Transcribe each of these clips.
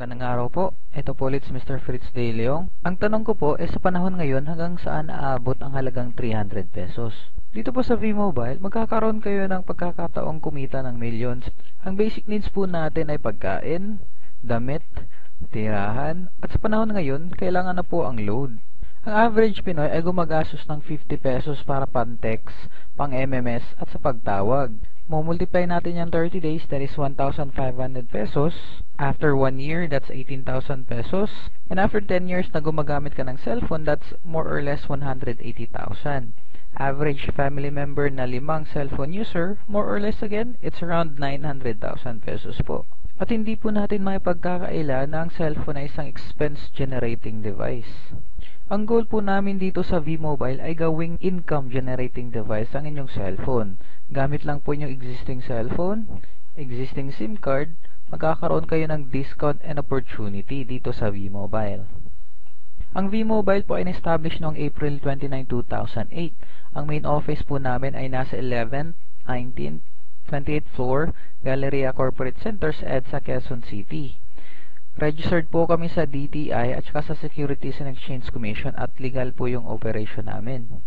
Magandang araw po. Ito po ulit si Mr. Fritz De Leong. Ang tanong ko po sa panahon ngayon hanggang saan aabot ang halagang 300 pesos? Dito po sa V-Mobile, magkakaroon kayo ng pagkakataong kumita ng millions. Ang basic needs po natin ay pagkain, damit, tirahan, at sa panahon ngayon, kailangan na po ang load. Ang average Pinoy ay gumagastos ng 50 pesos para pang-text, pang-MMS at sa pagtawag. Multiply natin yung 30 days, that is 1,500 pesos. After 1 year, that's 18,000 pesos. And after 10 years na gumagamit ka ng cellphone, that's more or less 180,000. Average family member na 5 cellphone user, more or less again, it's around 900,000 pesos po. At hindi po natin maipagkakaila na ang cellphone ay isang expense-generating device. Ang goal po namin dito sa V-Mobile ay gawing income-generating device ang inyong cellphone. Gamit lang po inyong existing cellphone, existing SIM card, magkakaroon kayo ng discount and opportunity dito sa V-Mobile. Ang V-Mobile po ay na-establish noong April 29, 2008. Ang main office po namin ay nasa 11th, 19th, 28th floor, Galleria Corporate Center sa EDSA, Quezon City. Registered po kami sa DTI at saka sa Securities and Exchange Commission at legal po yung operation namin.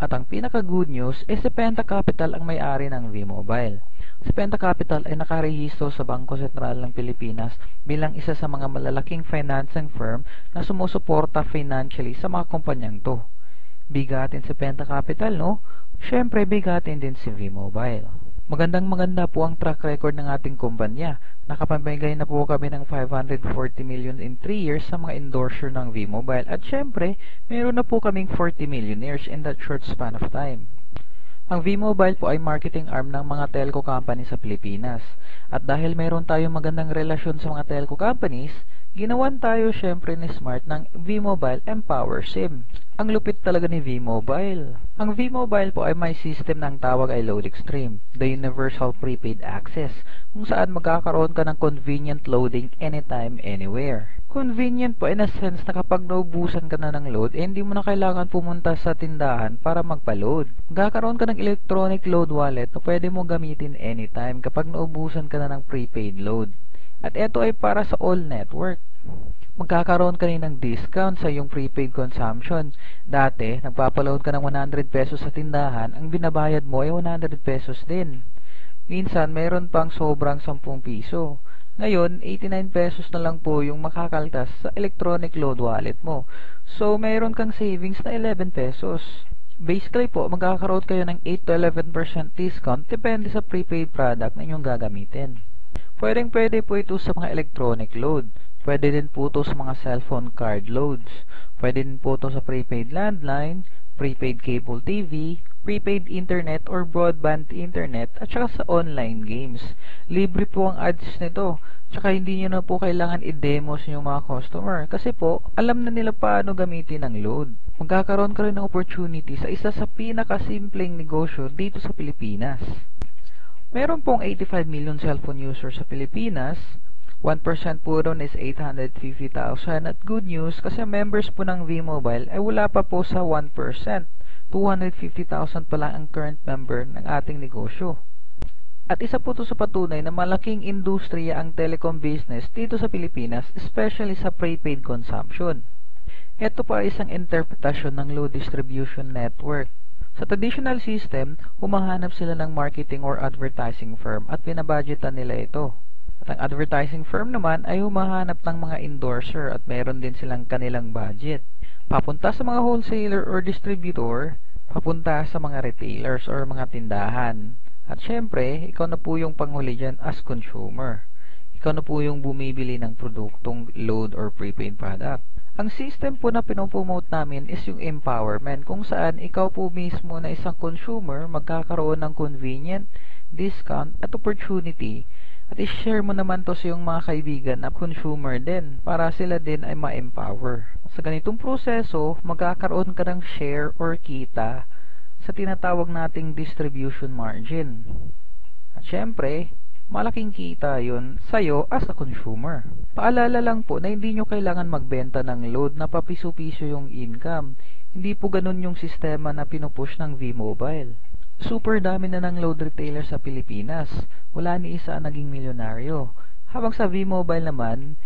At ang pinaka-good news is si Penta Capital ang may-ari ng V-Mobile. Si Penta Capital ay nakarehistro sa Bangko Sentral ng Pilipinas bilang isa sa mga malalaking financing firm na sumusuporta financially sa mga kumpanyang to. Bigatin si Penta Capital, no? Siyempre, bigatin din si V-Mobile. Maganda po ang track record ng ating kumpanya. Nakapamigay na po kami ng 540 million in 3 years sa mga endorser ng V-Mobile. At syempre, meron na po kaming 40 millionaires in that short span of time. Ang V-Mobile po ay marketing arm ng mga telco company sa Pilipinas. At dahil meron tayong magandang relasyon sa mga telco companies, ginawan tayo syempre ni Smart ng V-Mobile Empower SIM. Ang lupit talaga ni V-Mobile. Ang V-Mobile po ay may system ng tawag ay Load Extreme, the Universal Prepaid Access, kung saan magkakaroon ka ng convenient loading anytime, anywhere. Convenient po in a sense na kapag naubusan ka na ng load, hindi mo na kailangan pumunta sa tindahan para magpa-load. Magkakaroon ka ng electronic load wallet na pwede mo gamitin anytime kapag naubusan ka na ng prepaid load. At ito ay para sa all network. Magkakaroon ka rin ng discount sa iyong prepaid consumption. Dati, nagpapaload ka ng 100 pesos sa tindahan, ang binabayad mo ay 100 pesos din. Minsan, mayroon pang sobrang 10 piso. Ngayon, 89 pesos na lang po yung makakaltas sa electronic load wallet mo. So, mayroon kang savings na 11 pesos. Basically po, magkakaroon kayo ng 8 to 11% discount depende sa prepaid product na inyong gagamitin. Pwede po ito sa mga electronic load. Pwede din po ito sa mga cellphone card loads. Pwede din po ito sa prepaid landline, prepaid cable TV, prepaid internet or broadband internet, at saka sa online games. Libre po ang ads nito. Tsaka hindi nyo na po kailangan i-demo sa inyong mga customer. Kasi po, alam na nila paano gamitin ang load. Magkakaroon ka rin ng opportunity sa isa sa pinakasimpleng negosyo dito sa Pilipinas. Meron pong 85 million cellphone users sa Pilipinas. 1% po doon is 850,000 at good news kasi members po ng V-Mobile ay wala pa po sa 1%. 250,000 pa lang ang current member ng ating negosyo. At isa po ito sa patunay na malaking industriya ang telecom business dito sa Pilipinas, especially sa prepaid consumption. Ito pa ay isang interpretasyon ng load distribution network. Sa traditional system, humahanap sila ng marketing or advertising firm at binabudgetan nila ito. At ang advertising firm naman ay humahanap ng mga endorser at meron din silang kanilang budget. Papunta sa mga wholesaler or distributor, papunta sa mga retailers or mga tindahan. At syempre, ikaw na po yung panghuli dyan as consumer. Ikaw na po yung bumibili ng produktong load or prepaid product. Ang system po na pinopromote namin is yung empowerment kung saan ikaw po mismo na isang consumer magkakaroon ng convenient, discount at opportunity. At i-share mo naman to sa iyong mga kaibigan na consumer din para sila din ay ma-empower. Sa ganitong proseso, magkakaroon ka ng share or kita sa tinatawag nating distribution margin. At syempre, malaking kita yun sa'yo as a consumer. Paalala lang po na hindi nyo kailangan magbenta ng load na papiso-piso yung income. Hindi po ganun yung sistema na pinupush ng V-Mobile. Super dami na ng load retailer sa Pilipinas. Wala ni isa ang naging milyonaryo. Habang sa V-Mobile naman,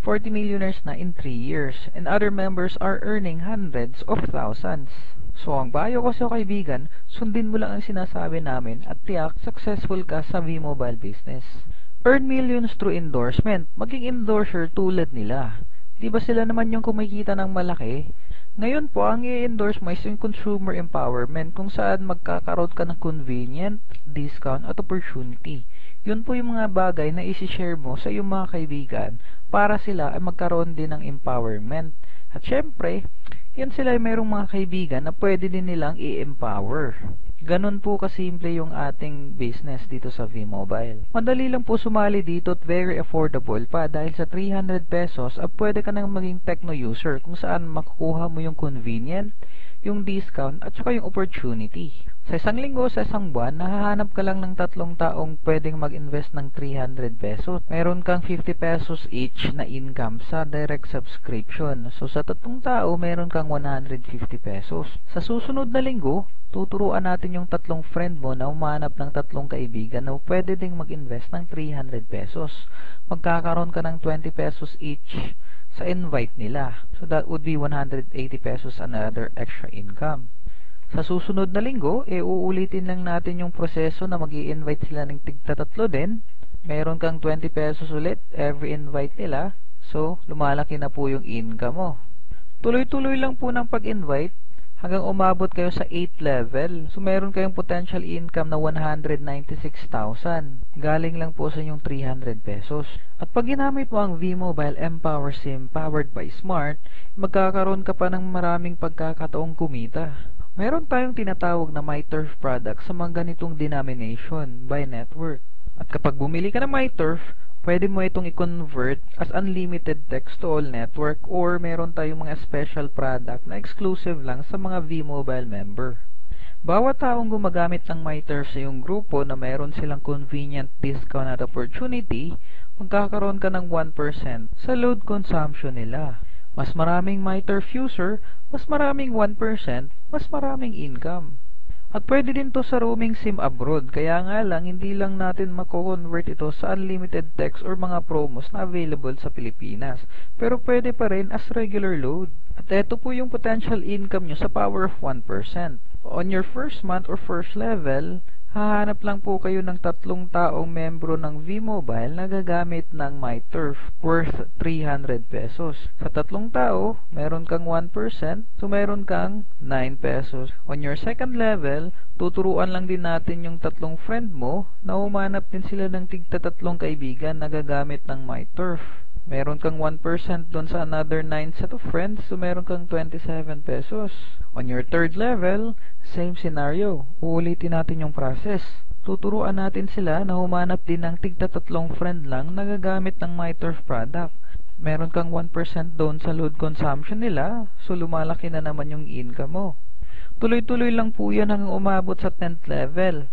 40 millionaires na in 3 years, and other members are earning hundreds of thousands. So ang payo ko sa kaibigan, sundin mo lang ang sinasabi namin at tiyak successful ka sa V-Mobile business. Earn millions through endorsement, maging endorser tulad nila. Di ba sila naman yung kumikita ng malaki? Ngayon po, ang i-endorse mo is yung consumer empowerment kung saan magkakaroon ka ng convenient, discount at opportunity. Yun po yung mga bagay na isi-share mo sa iyong mga kaibigan para sila ay magkaroon din ng empowerment. At syempre, yan sila ay mayroong mga kaibigan na pwede din nilang i-empower. Ganon po kasimple yung ating business dito sa V-Mobile. Madali lang po sumali dito at very affordable pa dahil sa 300 pesos pwede ka nang maging techno user kung saan makukuha mo yung convenient, yung discount at saka yung opportunity. Sa isang linggo, sa isang buwan, nahahanap ka lang ng 3 taong pwedeng mag-invest ng 300 pesos. Meron kang 50 pesos each na income sa direct subscription. So sa 3 tao, meron kang 150 pesos. Sa susunod na linggo, tuturuan natin yung 3 friend mo na umanap ng 3 kaibigan na pwede ding mag-invest ng 300 pesos. Magkakaroon ka ng 20 pesos each sa invite nila. So that would be 180 pesos another extra income. Sa susunod na linggo, uulitin lang natin yung proseso na mag-i-invite sila ng tig-3 din. Meron kang 20 pesos ulit every invite nila. So, lumalaki na po yung income mo. Tuloy-tuloy lang po ng pag-invite hanggang umabot kayo sa 8th level. So, meron kayong potential income na 196,000. Galing lang po sa inyong 300 pesos. At pag ginamit mo ang V-Mobile Empower SIM powered by Smart, magkakaroon ka pa ng maraming pagkakataong kumita. Meron tayong tinatawag na MyTurf product sa mga ganitong denomination by network. At kapag bumili ka ng MyTurf, pwede mo itong i-convert as unlimited text to all network or meron tayong mga special product na exclusive lang sa mga V-Mobile member. Bawat taong gumagamit ng MyTurf sa iyong grupo na meron silang convenient discount at opportunity, magkakaroon ka ng 1% sa load consumption nila. Mas maraming MyTurf user, mas maraming 1%, mas maraming income. At pwede din to sa roaming SIM abroad, kaya nga lang hindi lang natin mako-convert ito sa unlimited text or mga promos na available sa Pilipinas. Pero pwede pa rin as regular load. At ito po yung potential income nyo sa power of 1%. On your first month or first level, hahanap lang po kayo ng 3 taong membro ng V-Mobile na gagamit ng MyTurf worth 300 pesos. Sa 3 tao, meron kang 1%, so meron kang 9 pesos. On your second level, tuturuan lang din natin yung 3 friend mo na umanap din sila ng tig-3 kaibigan na gagamit ng MyTurf. Meron kang 1% doon sa another 9 set of friends, so meron kang 27 pesos. On your third level, same scenario. Uulitin natin yung process. Tuturuan natin sila na humanap din ng tig-3 friend lang na gagamit ng MyTurf product. Meron kang 1% doon sa load consumption nila, so lumalaki na naman yung income mo. Tuloy-tuloy lang po yan hanggang umabot sa 10th level.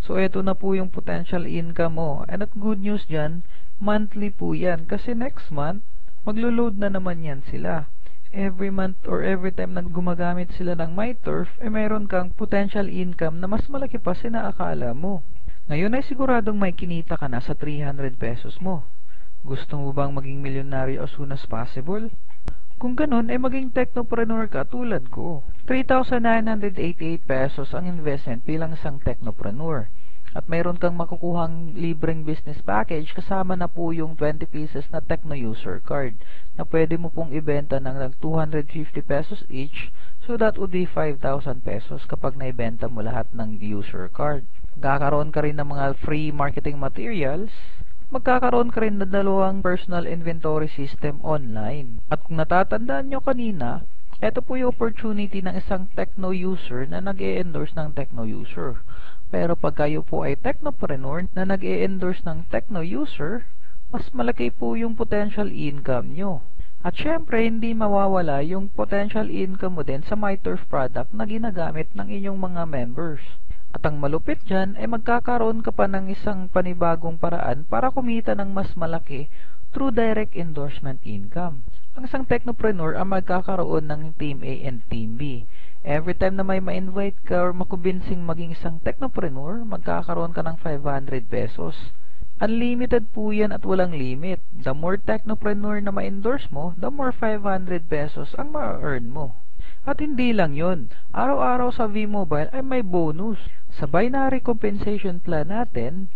So eto na po yung potential income mo. And at good news dyan, monthly po yan. Kasi next month, maglo-load na naman yan sila. Every month or every time na gumagamit sila ng MyTurf, meron kang potential income na mas malaki pa sinaakala mo. Ngayon ay siguradong may kinita ka na sa 300 pesos mo. Gusto mo bang maging milyonaryo as soon as possible? Kung ganun, maging technopreneur ka tulad ko. 3,988 pesos ang investment bilang isang technopreneur. At mayroon kang makukuhang libreng business package kasama na po yung 20 pieces na Techno User Card na pwede mo pong ibenta ng 250 pesos each, so that would be 5,000 pesos kapag naibenta mo lahat ng user card. Magkakaroon ka rin ng mga free marketing materials, magkakaroon ka rin ng 2 personal inventory system online. At kung natatandaan nyo kanina, ito po yung opportunity ng isang Techno user na nag-e-endorse ng Techno user. Pero pag kayo po ay technopreneur na nag-e-endorse ng techno user, mas malaki po yung potential income nyo. At syempre, hindi mawawala yung potential income mo din sa MyTurf product na ginagamit ng inyong mga members. At ang malupit dyan, magkakaroon ka pa ng isang panibagong paraan para kumita ng mas malaki through direct endorsement income. Ang isang technopreneur ang magkakaroon ng Team A and Team B. Every time na may ma-invite ka or makubinsing maging isang technopreneur, magkakaroon ka ng 500 pesos. Unlimited po yan at walang limit. The more technopreneur na ma-endorse mo, the more 500 pesos ang ma-earn mo. At hindi lang yun, araw-araw sa V-Mobile ay may bonus. Sa binary compensation plan natin,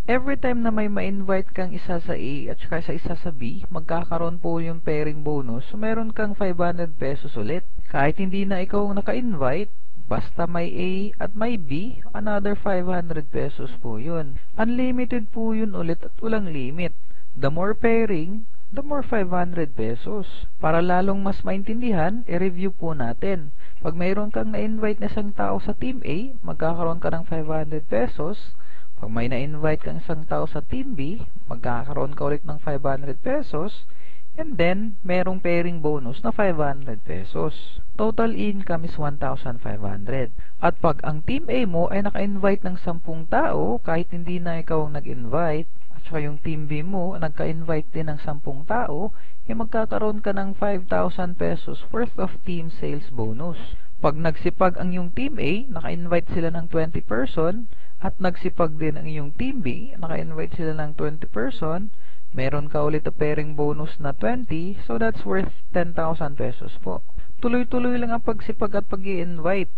every time na may ma-invite kang isa sa A at saka sa isa sa B, magkakaroon po yung pairing bonus, so meron kang 500 pesos ulit. Kahit hindi na ikaw ang naka-invite, basta may A at may B, another 500 pesos po yun. Unlimited po yun ulit at walang limit. The more pairing, the more 500 pesos. Para lalong mas maintindihan, i-review po natin. Pag mayroon kang na-invite na isang tao sa Team A, magkakaroon ka ng 500 pesos. Pag may na-invite kang isang tao sa Team B, magkakaroon ka ulit ng 500 pesos. And then, merong pairing bonus na 500 pesos. Total income is 1,500. At pag ang Team A mo ay naka-invite ng 10 tao, kahit hindi na ikaw ang nag-invite, at saka yung Team B mo nagka-invite din ng 10 tao, magkakaroon ka ng 5,000 pesos worth of team sales bonus. Pag nagsipag ang iyong Team A, naka-invite sila ng 20 person, at nagsipag din ang iyong Team B, naka-invite sila ng 20 person, meron ka ulit a pairing bonus na 20, so that's worth 10,000 pesos po. Tuloy-tuloy lang ang pagsipag at pag-i-invite.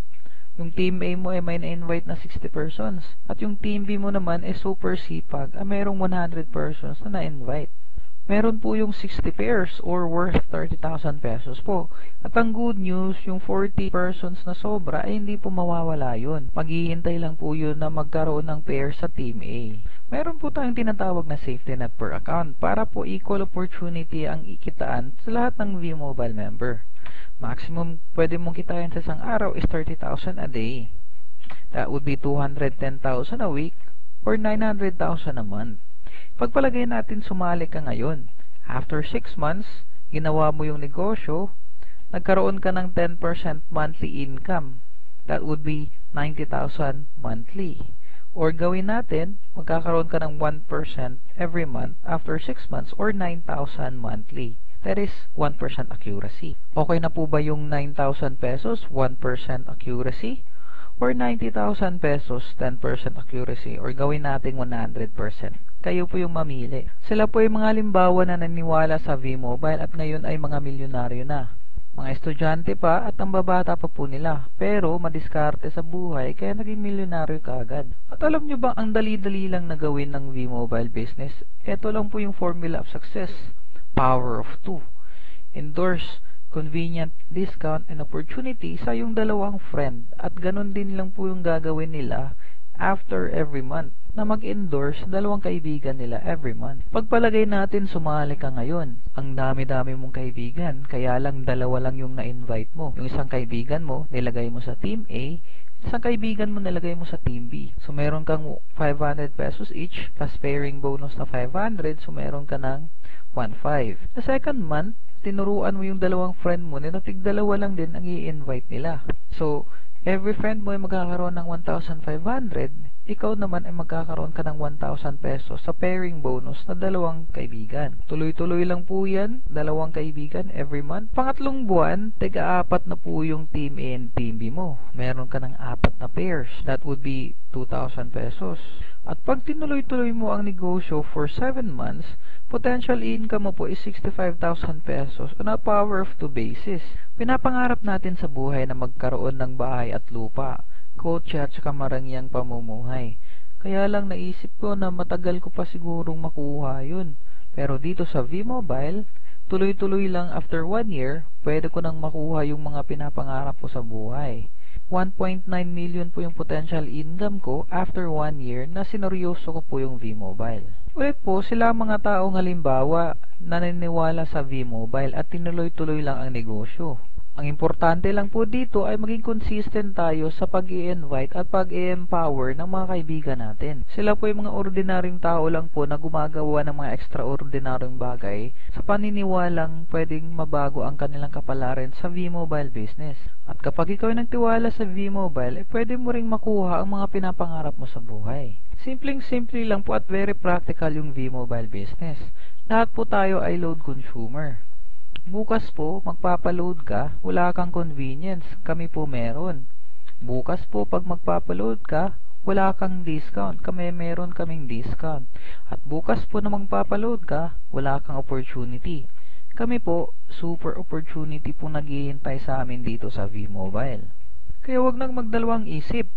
Yung Team A mo ay may na-invite na 60 persons, at yung Team B mo naman ay super sipag, ay merong 100 persons na na-invite. Meron po yung 60 pairs or worth 30,000 pesos po. At ang good news, yung 40 persons na sobra ay hindi po mawawala yun. Maghihintay lang po yun na magkaroon ng pair sa Team A. Meron po tayong tinatawag na safety net per account para po equal opportunity ang ikitaan sa lahat ng V-Mobile member. Maximum pwede mong kitain sa isang araw is 30,000 a day. That would be 210,000 a week or 900,000 a month. Pagpalagay natin sumali ka ngayon. After 6 months, ginawa mo yung negosyo, nagkaroon ka ng 10% monthly income. That would be 90,000 monthly. Or gawin natin, magkakaroon ka ng 1% every month after 6 months or 9,000 monthly. That is 1% accuracy. Okay na po ba yung 9,000 pesos, 1% accuracy? Or 90,000 pesos, 10% accuracy? Or gawin natin 100%? Kayo po yung mamili. Sila po yung mga halimbawa na naniwala sa V-Mobile at ngayon ay mga milyonaryo na. Mga estudyante pa at ang babata pa po nila. Pero madiskarte sa buhay kaya naging milyonaryo kaagad. At alam nyo bang ang dali-dali lang na gawin ng V-Mobile business? Ito lang po yung formula of success. Power of 2. Endorse, convenient, discount, and opportunity sa yung dalawang friend. At ganun din lang po yung gagawin nila after every month na mag-endorse dalawang kaibigan nila every month. Pagpalagay natin sumali ka ngayon, ang dami-dami mong kaibigan, kaya lang dalawa lang yung na-invite mo. Yung isang kaibigan mo, nilagay mo sa Team A, isang kaibigan mo nilagay mo sa Team B. So meron kang 500 pesos each, plus pairing bonus na 500, so meron ka ng 1,500. Sa second month, tinuruan mo yung dalawang friend mo na tig-dalawa lang din ang i-invite nila. So, every friend mo ay magkakaroon ng 1,500, ikaw naman ay magkakaroon ka ng 1,000 pesos sa pairing bonus na dalawang kaibigan. Tuloy-tuloy lang po yan, dalawang kaibigan every month. Pangatlong buwan, tiga-apat na po yung Team A and Team B mo. Meron ka ng 4 na pairs. That would be 2,000 pesos. At pag tinuloy-tuloy mo ang negosyo for 7 months, potential income mo po is 65,000 pesos on a power of 2 basis. Pinapangarap natin sa buhay na magkaroon ng bahay at lupa, kotse at saka marangyang pamumuhay. Kaya lang naisip ko na matagal ko pa sigurong makuha yun. Pero dito sa V-Mobile, tuloy-tuloy lang after 1 year, pwede ko nang makuha yung mga pinapangarap ko sa buhay. 1.9 million po yung potential income ko after 1 year na sineryoso ko po yung V-Mobile. Ulit po, sila mga taong halimbawa naniniwala sa V-Mobile at tinuloy-tuloy lang ang negosyo. Ang importante lang po dito ay maging consistent tayo sa pag-i-invite at pag-i-empower ng mga kaibigan natin. Sila po yung mga ordinaryong tao lang po na gumagawa ng mga extraordinaryong bagay sa paniniwalang pwedeng mabago ang kanilang kapalaran sa V-Mobile business. At kapag ikaw ay nagtiwala sa V-Mobile, pwede mo ring makuha ang mga pinapangarap mo sa buhay. Simpleng-simple lang po at very practical yung V-Mobile business. Lahat po tayo ay load consumer. Bukas po, magpapaload ka, wala kang convenience. Kami po meron. Bukas po, pag magpapaload ka, wala kang discount. Meron kaming discount. At bukas po na magpapaload ka, wala kang opportunity. Kami po, super opportunity po naghihintay sa amin dito sa V-Mobile. Kaya wag nang magdalawang isip.